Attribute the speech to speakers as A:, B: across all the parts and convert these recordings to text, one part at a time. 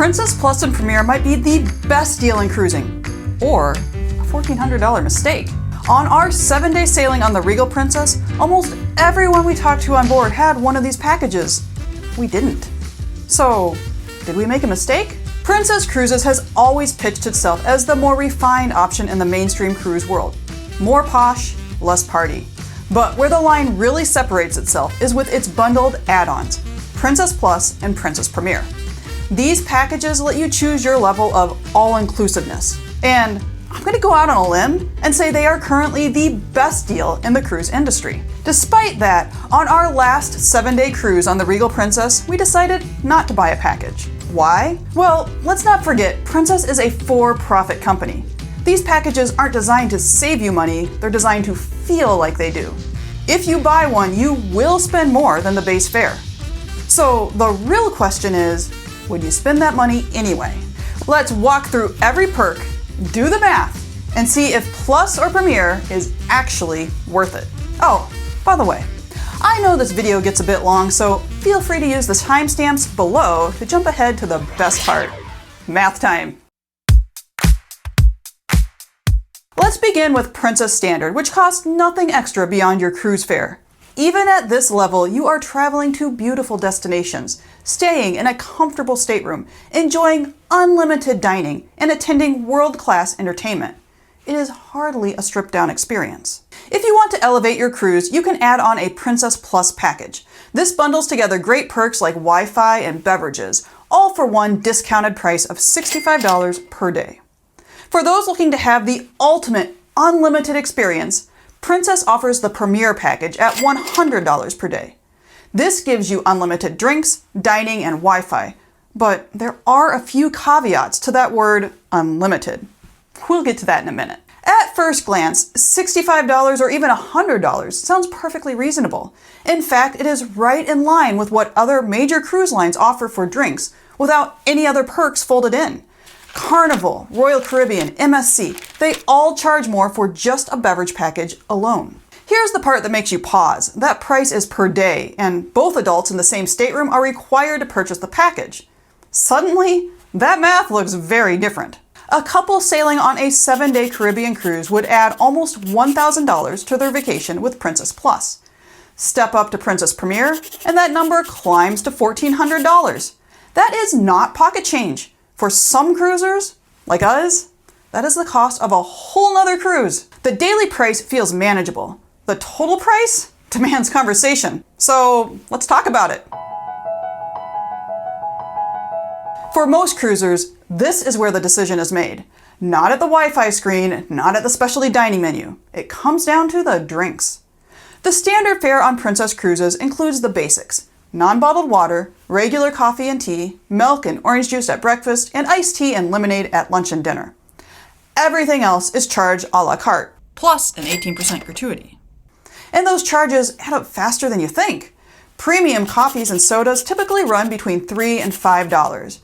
A: Princess Plus and Premier might be the best deal in cruising, or a $1,400 mistake. On our 7-day sailing on the Regal Princess, almost everyone we talked to on board had one of these packages. We didn't. So, did we make a mistake? Princess Cruises has always pitched itself as the more refined option in the mainstream cruise world. More posh, less party. But where the line really separates itself is with its bundled add-ons, Princess Plus and Princess Premier. These packages let you choose your level of all-inclusiveness. And I'm going to go out on a limb and say they are currently the best deal in the cruise industry. Despite that, on our last 7-day cruise on the Regal Princess, we decided not to buy a package. Why? Well, let's not forget, Princess is a for-profit company. These packages aren't designed to save you money, they're designed to feel like they do. If you buy one, you will spend more than the base fare. So the real question is, would you spend that money anyway? Let's walk through every perk, do the math, and see if Plus or Premier is actually worth it. Oh, by the way, I know this video gets a bit long, so feel free to use the timestamps below to jump ahead to the best part. Math time. Let's begin with Princess Standard, which costs nothing extra beyond your cruise fare. Even at this level, you are traveling to beautiful destinations, staying in a comfortable stateroom, enjoying unlimited dining, and attending world-class entertainment. It is hardly a stripped-down experience. If you want to elevate your cruise, you can add on a Princess Plus package. This bundles together great perks like Wi-Fi and beverages, all for one discounted price of $65 per day. For those looking to have the ultimate unlimited experience, Princess offers the Premier package at $100 per day. This gives you unlimited drinks, dining, and Wi-Fi, but there are a few caveats to that word unlimited. We'll get to that in a minute. At first glance, $65 or even $100 sounds perfectly reasonable. In fact, it is right in line with what other major cruise lines offer for drinks without any other perks folded in. Carnival, Royal Caribbean, MSC, they all charge more for just a beverage package alone. Here's the part that makes you pause. That price is per day, and both adults in the same stateroom are required to purchase the package. Suddenly, that math looks very different. A couple sailing on a 7-day Caribbean cruise would add almost $1,000 to their vacation with Princess Plus. Step up to Princess Premier, and that number climbs to $1,400. That is not pocket change. For some cruisers, like us, that is the cost of a whole nother cruise. The daily price feels manageable. The total price demands conversation. So let's talk about it. For most cruisers, this is where the decision is made. Not at the Wi-Fi screen, not at the specialty dining menu. It comes down to the drinks. The standard fare on Princess Cruises includes the basics: non-bottled water, regular coffee and tea, milk and orange juice at breakfast, and iced tea and lemonade at lunch and dinner. Everything else is charged a la carte, plus an 18% gratuity. And those charges add up faster than you think. Premium coffees and sodas typically run between $3 and $5.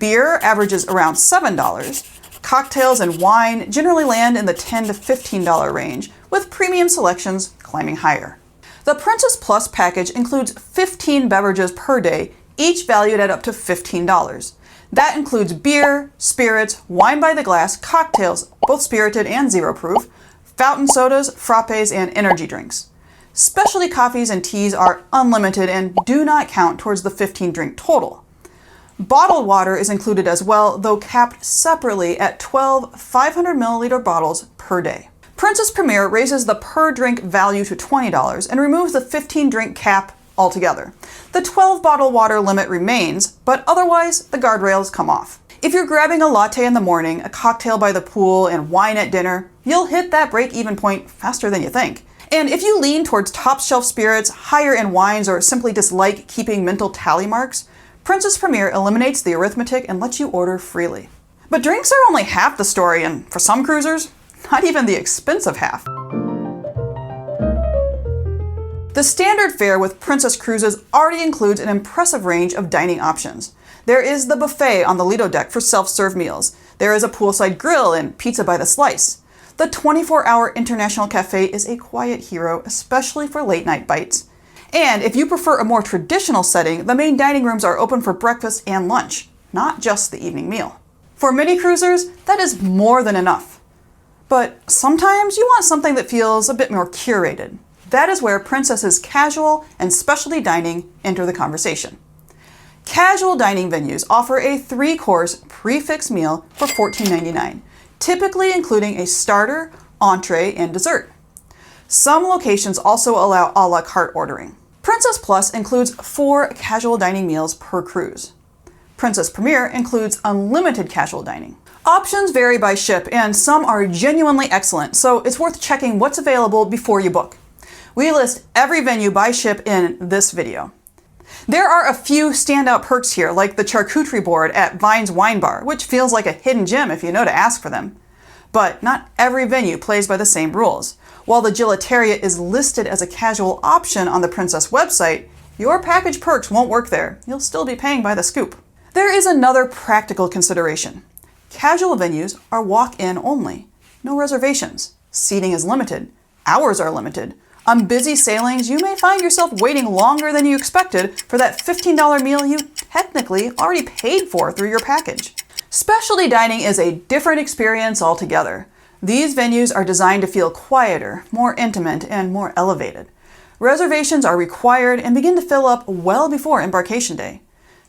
A: Beer averages around $7. Cocktails and wine generally land in the $10 to $15 range, with premium selections climbing higher. The Princess Plus package includes 15 beverages per day, each valued at up to $15. That includes beer, spirits, wine by the glass, cocktails, both spirited and zero proof, fountain sodas, frappes, and energy drinks. Specialty coffees and teas are unlimited and do not count towards the 15 drink total. Bottled water is included as well, though capped separately at 12 500 milliliter bottles per day. Princess Premier raises the per drink value to $20 and removes the 15 drink cap altogether. The 12 bottle water limit remains, but otherwise the guardrails come off. If you're grabbing a latte in the morning, a cocktail by the pool, and wine at dinner, you'll hit that break-even point faster than you think. And if you lean towards top shelf spirits, higher end wines, or simply dislike keeping mental tally marks, Princess Premier eliminates the arithmetic and lets you order freely. But drinks are only half the story, and for some cruisers, not even the expensive half. The standard fare with Princess Cruises already includes an impressive range of dining options. There is the buffet on the Lido deck for self-serve meals. There is a poolside grill and pizza by the slice. The 24-hour International Cafe is a quiet hero, especially for late-night bites. And if you prefer a more traditional setting, the main dining rooms are open for breakfast and lunch. not just the evening meal. For mini cruisers, that is more than enough. But sometimes you want something that feels a bit more curated. That is where Princess's casual and specialty dining enter the conversation. Casual dining venues offer a 3-course prix-fixe meal for $14.99, typically including a starter, entree, and dessert. Some locations also allow a la carte ordering. Princess Plus includes 4 casual dining meals per cruise. Princess Premier includes unlimited casual dining. Options vary by ship, and some are genuinely excellent, so it's worth checking what's available before you book. We list every venue by ship in this video. There are a few standout perks here, like the charcuterie board at Vine's Wine Bar, which feels like a hidden gem if you know to ask for them. But not every venue plays by the same rules. While the gelateria is listed as a casual option on the Princess website, your package perks won't work there. You'll still be paying by the scoop. There is another practical consideration. Casual venues are walk-in only. No reservations. Seating is limited. Hours are limited. On busy sailings, you may find yourself waiting longer than you expected for that $15 meal you technically already paid for through your package. Specialty dining is a different experience altogether. These venues are designed to feel quieter, more intimate, and more elevated. Reservations are required and begin to fill up well before embarkation day.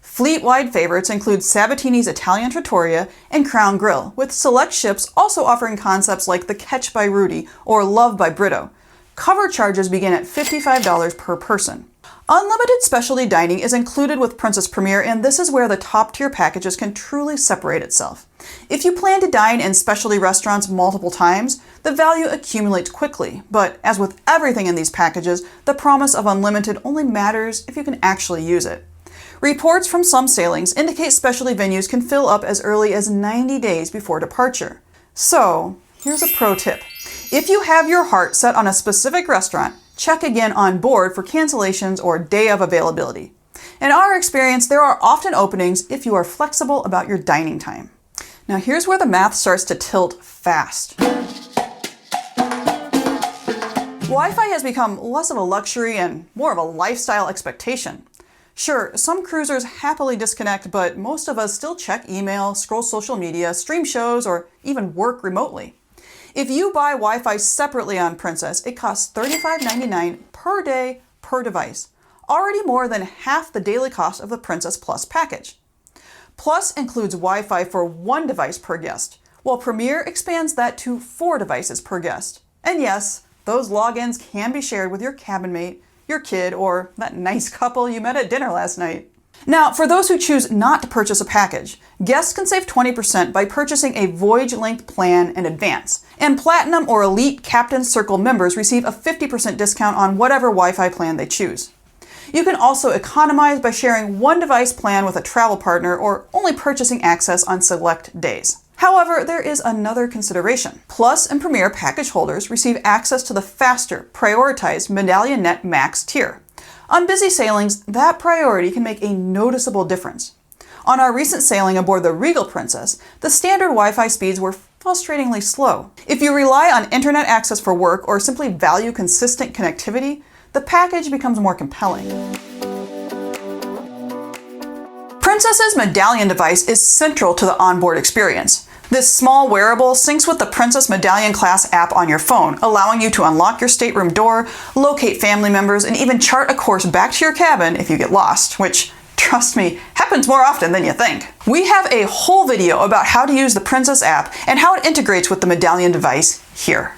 A: Fleet-wide favorites include Sabatini's Italian Trattoria and Crown Grill, with select ships also offering concepts like the Catch by Rudy or Love by Brito. Cover charges begin at $55 per person. Unlimited specialty dining is included with Princess Premier, and this is where the top-tier packages can truly separate itself. If you plan to dine in specialty restaurants multiple times, the value accumulates quickly, but as with everything in these packages, the promise of unlimited only matters if you can actually use it. Reports from some sailings indicate specialty venues can fill up as early as 90 days before departure. So, here's a pro tip. If you have your heart set on a specific restaurant, check again on board for cancellations or day of availability. In our experience, there are often openings if you are flexible about your dining time. Now here's where the math starts to tilt fast. Wi-Fi has become less of a luxury and more of a lifestyle expectation. Sure, some cruisers happily disconnect, but most of us still check email, scroll social media, stream shows, or even work remotely. If you buy Wi-Fi separately on Princess, it costs $35.99 per day per device, already more than half the daily cost of the Princess Plus package. Plus includes Wi-Fi for 1 device per guest, while Premier expands that to 4 devices per guest. And yes, those logins can be shared with your cabin mate, your kid, or that nice couple you met at dinner last night. Now, for those who choose not to purchase a package, guests can save 20% by purchasing a voyage-length plan in advance, and Platinum or Elite Captain Circle members receive a 50% discount on whatever Wi-Fi plan they choose. You can also economize by sharing 1 device plan with a travel partner or only purchasing access on select days. However, there is another consideration. Plus and Premier package holders receive access to the faster, prioritized Medallion Net Max tier. On busy sailings, that priority can make a noticeable difference. On our recent sailing aboard the Regal Princess, the standard Wi-Fi speeds were frustratingly slow. If you rely on internet access for work or simply value consistent connectivity, the package becomes more compelling. Princess's Medallion device is central to the onboard experience. This small wearable syncs with the Princess Medallion class app on your phone, allowing you to unlock your stateroom door, locate family members, and even chart a course back to your cabin if you get lost, which, trust me, happens more often than you think. We have a whole video about how to use the Princess app and how it integrates with the Medallion device here.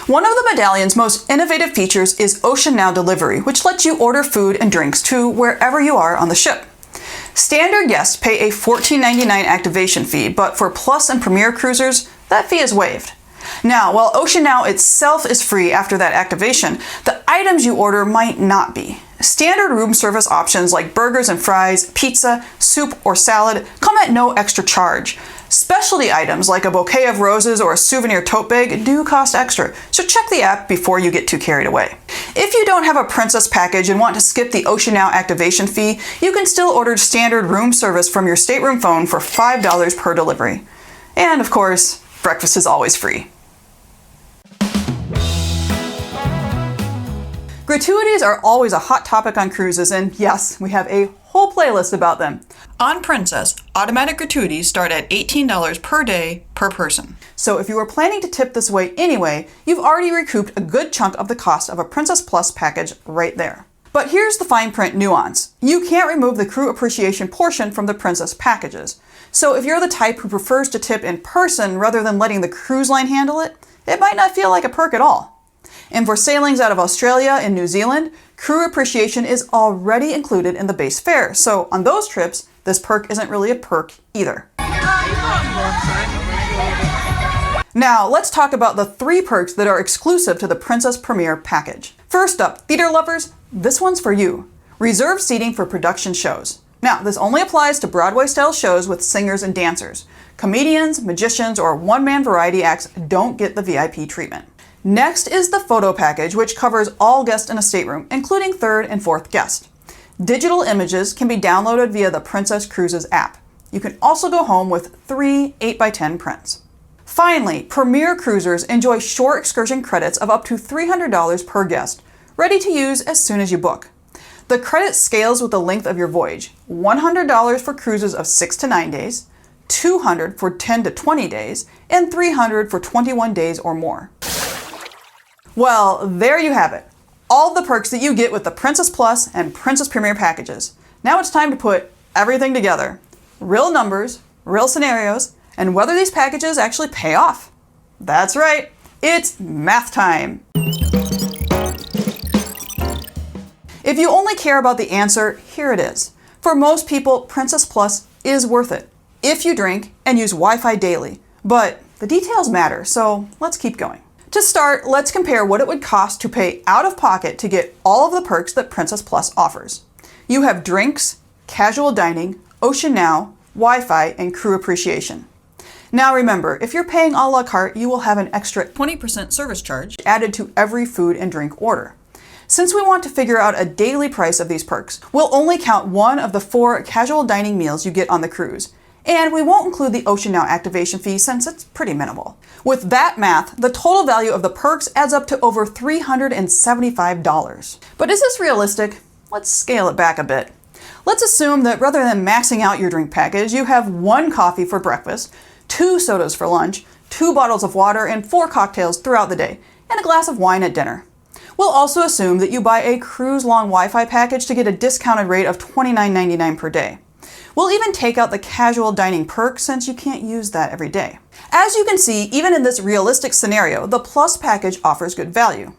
A: One of the Medallion's most innovative features is OceanNow delivery, which lets you order food and drinks to wherever you are on the ship. Standard guests pay a $14.99 activation fee, but for Plus and Premier cruisers, that fee is waived. Now, while OceanNow itself is free after that activation, the items you order might not be. Standard room service options like burgers and fries, pizza, soup, or salad come at no extra charge. Specialty items like a bouquet of roses or a souvenir tote bag do cost extra, so check the app before you get too carried away. If you don't have a Princess package and want to skip the OceanNow activation fee, you can still order standard room service from your stateroom phone for $5 per delivery. And of course, breakfast is always free. Gratuities are always a hot topic on cruises, and yes, we have a whole playlist about them. On Princess, automatic gratuities start at $18 per day per person. So if you were planning to tip this way anyway, you've already recouped a good chunk of the cost of a Princess Plus package right there. But here's the fine print nuance. You can't remove the crew appreciation portion from the Princess packages. So if you're the type who prefers to tip in person rather than letting the cruise line handle it, it might not feel like a perk at all. And for sailings out of Australia and New Zealand, crew appreciation is already included in the base fare. So on those trips, this perk isn't really a perk either. Now let's talk about the 3 perks that are exclusive to the Princess Premier package. First up, theater lovers, this one's for you. Reserve seating for production shows. Now, this only applies to Broadway-style shows with singers and dancers. Comedians, magicians, or one-man variety acts don't get the VIP treatment. Next is the photo package, which covers all guests in a stateroom, including 3rd and 4th guests. Digital images can be downloaded via the Princess Cruises app. You can also go home with 3 8x10 prints. Finally, Premier cruisers enjoy shore excursion credits of up to $300 per guest, ready to use as soon as you book. The credit scales with the length of your voyage. $100 for cruises of 6 to 9 days, $200 for 10 to 20 days, and $300 for 21 days or more. Well, there you have it. All the perks that you get with the Princess Plus and Princess Premier packages. Now it's time to put everything together. Real numbers, real scenarios, and whether these packages actually pay off. That's right, it's math time. If you only care about the answer, here it is. For most people, Princess Plus is worth it if you drink and use Wi-Fi daily. But the details matter, so let's keep going. To start, let's compare what it would cost to pay out of pocket to get all of the perks that Princess Plus offers. You have drinks, casual dining, OceanNow, Wi-Fi, and crew appreciation. Now remember, if you're paying a la carte, you will have an extra 20% service charge added to every food and drink order. Since we want to figure out a daily price of these perks, we'll only count one of the 4 casual dining meals you get on the cruise. And we won't include the OceanNow activation fee since it's pretty minimal. With that math, the total value of the perks adds up to over $375. But is this realistic? Let's scale it back a bit. Let's assume that rather than maxing out your drink package, you have 1 coffee for breakfast, 2 sodas for lunch, 2 bottles of water, and 4 cocktails throughout the day, and a glass of wine at dinner. We'll also assume that you buy a cruise-long Wi-Fi package to get a discounted rate of $29.99 per day. We'll even take out the casual dining perk since you can't use that every day. As you can see, even in this realistic scenario, the Plus package offers good value.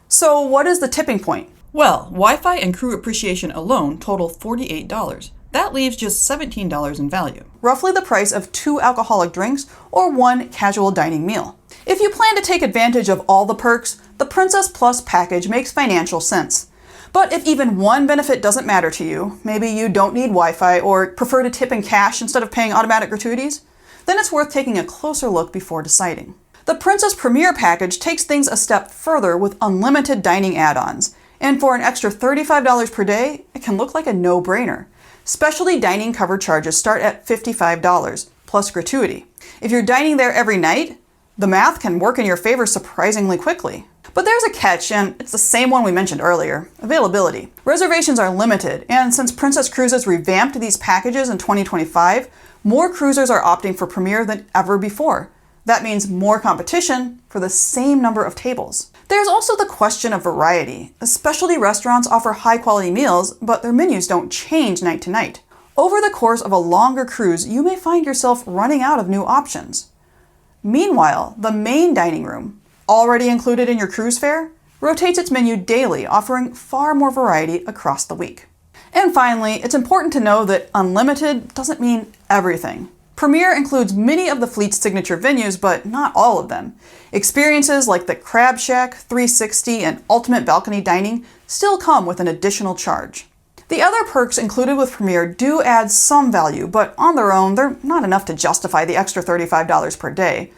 A: So what is the tipping point? Well, Wi-Fi and crew appreciation alone total $48. That leaves just $17 in value. Roughly the price of 2 alcoholic drinks or 1 casual dining meal. If you plan to take advantage of all the perks, the Princess Plus package makes financial sense. But if even one benefit doesn't matter to you, maybe you don't need Wi-Fi or prefer to tip in cash instead of paying automatic gratuities, then it's worth taking a closer look before deciding. The Princess Premier package takes things a step further with unlimited dining add-ons, and for an extra $35 per day, it can look like a no-brainer. Specialty dining cover charges start at $55, plus gratuity. If you're dining there every night, the math can work in your favor surprisingly quickly. But there's a catch, and it's the same one we mentioned earlier: availability. Reservations are limited, and since Princess Cruises revamped these packages in 2025, more cruisers are opting for Premier than ever before. That means more competition for the same number of tables. There's also the question of variety. Specialty restaurants offer high-quality meals, but their menus don't change night to night. Over the course of a longer cruise, you may find yourself running out of new options. Meanwhile, the main dining room, already included in your cruise fare, rotates its menu daily, offering far more variety across the week. And finally, it's important to know that unlimited doesn't mean everything. Premier includes many of the fleet's signature venues, but not all of them. Experiences like the Crab Shack, 360, and Ultimate Balcony Dining still come with an additional charge. The other perks included with Premier do add some value, but on their own, they're not enough to justify the extra $35 per day.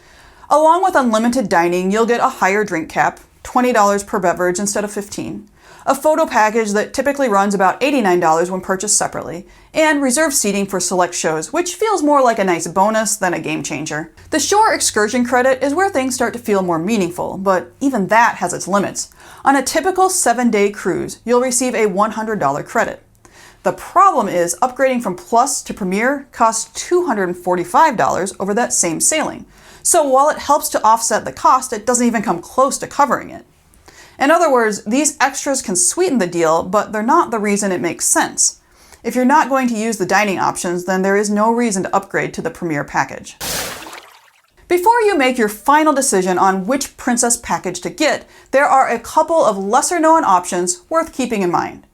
A: Along with unlimited dining, you'll get a higher drink cap, $20 per beverage instead of $15, a photo package that typically runs about $89 when purchased separately, and reserved seating for select shows, which feels more like a nice bonus than a game changer. The shore excursion credit is where things start to feel more meaningful, but even that has its limits. On a typical 7-day cruise, you'll receive a $100 credit. The problem is upgrading from Plus to Premier costs $245 over that same sailing. So while it helps to offset the cost, it doesn't even come close to covering it. In other words, these extras can sweeten the deal, but they're not the reason it makes sense. If you're not going to use the dining options, then there is no reason to upgrade to the Premier package. Before you make your final decision on which Princess package to get, there are a couple of lesser-known options worth keeping in mind.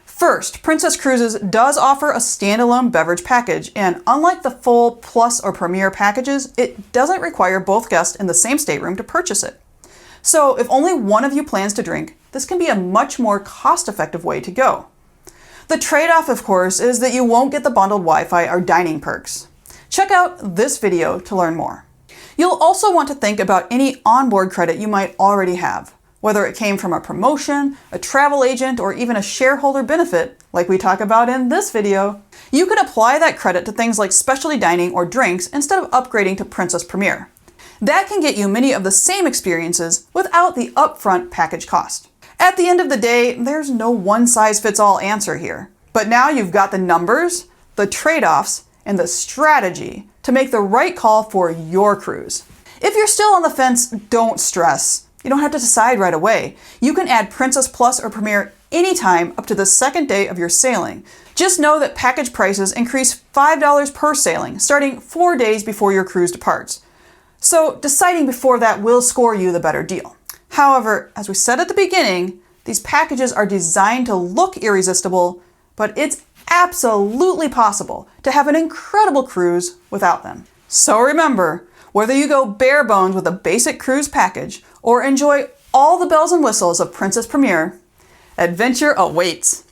A: First, Princess Cruises does offer a standalone beverage package, and unlike the full Plus or Premier packages, it doesn't require both guests in the same stateroom to purchase it. So if only one of you plans to drink, this can be a much more cost-effective way to go. The trade-off, of course, is that you won't get the bundled Wi-Fi or dining perks. Check out this video to learn more. You'll also want to think about any onboard credit you might already have, whether it came from a promotion, a travel agent, or even a shareholder benefit, like we talk about in this video. You can apply that credit to things like specialty dining or drinks instead of upgrading to Princess Premier. That can get you many of the same experiences without the upfront package cost. At the end of the day, there's no one-size-fits-all answer here. But now you've got the numbers, the trade-offs, and the strategy to make the right call for your cruise. If you're still on the fence, don't stress. You don't have to decide right away. You can add Princess Plus or Premier anytime up to the second day of your sailing. Just know that package prices increase $5 per sailing, starting 4 days before your cruise departs. So deciding before that will score you the better deal. However, as we said at the beginning, these packages are designed to look irresistible, but it's absolutely possible to have an incredible cruise without them. So remember, whether you go bare bones with a basic cruise package or enjoy all the bells and whistles of Princess Premier, adventure awaits.